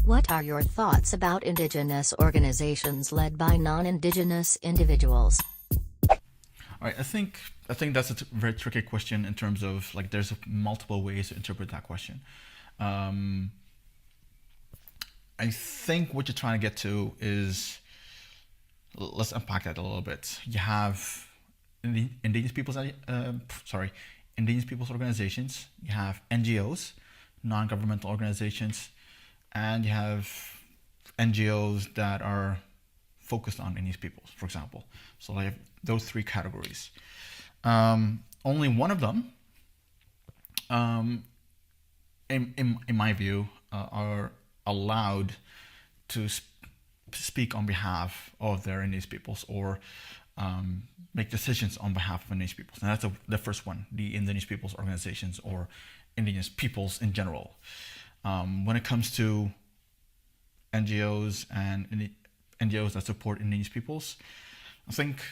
What are your thoughts about Indigenous organizations led by non-Indigenous individuals? All right, I think that's a very tricky question in terms of like there's multiple ways to interpret that question. I think what you're trying to get to is, let's unpack that a little bit. You have indigenous peoples, indigenous peoples organizations. You have NGOs, non-governmental organizations, and you have NGOs that are focused on indigenous peoples, for example. So I have those three categories. Only one of them, in my view, are allowed to speak on behalf of their indigenous peoples or make decisions on behalf of indigenous peoples. And that's the first one, the indigenous peoples organizations or indigenous peoples in general. When it comes to NGOs and NGOs that support indigenous peoples, I think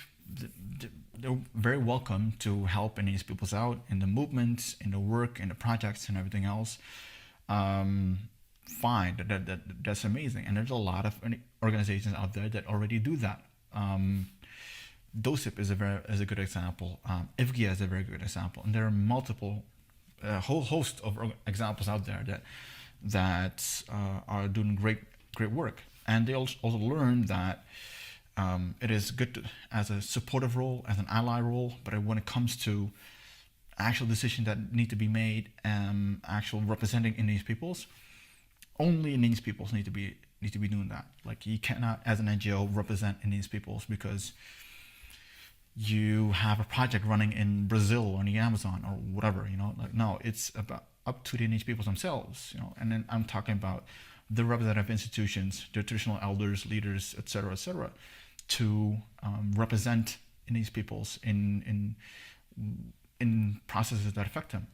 they're very welcome to help indigenous peoples out in the movements, in the work, in the projects, and everything else. Fine, that's amazing, and there's a lot of organizations out there that already do that. DOCIP is a good example. IWGIA is a very good example, and there are multiple, a whole host of examples out there that are doing great work, and they also learn that it is good as a supportive role, as an ally role, but when it comes to actual decisions that need to be made, actual representing indigenous peoples, only indigenous peoples need to be doing that. Like, you cannot, as an NGO, represent indigenous peoples because you have a project running in Brazil or the Amazon or whatever. Like, no, it's up to the indigenous peoples themselves. And then I'm talking about the representative institutions, the traditional elders, leaders, etc., to represent indigenous peoples in processes that affect them.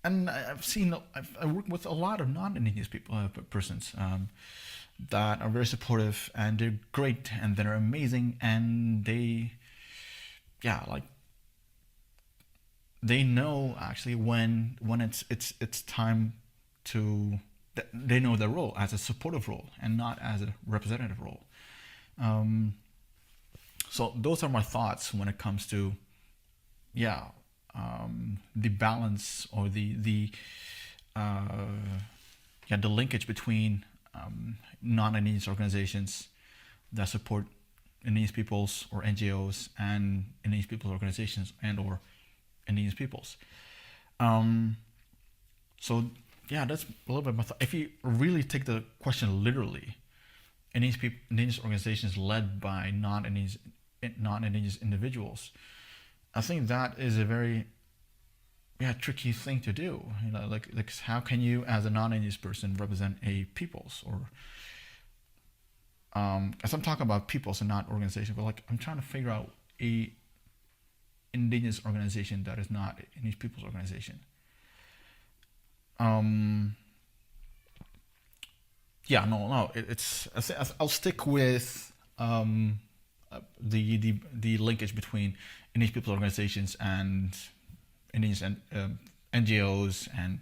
And I work with a lot of non-indigenous persons that are very supportive, and they're great, and they're amazing, and they know actually when it's time to. They know their role as a supportive role and not as a representative role. So those are my thoughts when it comes to the balance or the linkage between non-indigenous organizations that support indigenous peoples or NGOs and indigenous peoples organizations and or indigenous peoples. So that's a little bit my thought. If you really take the question literally, indigenous organizations led by non-indigenous individuals, I think that is a very tricky thing to do. Like how can you, as a non-indigenous person, represent a peoples or as I'm talking about peoples and not organizations, but like I'm trying to figure out a indigenous organization that is not an indigenous peoples organization. I'll stick with the linkage between indigenous peoples organizations and indigenous NGOs and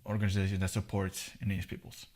organizations that support indigenous peoples.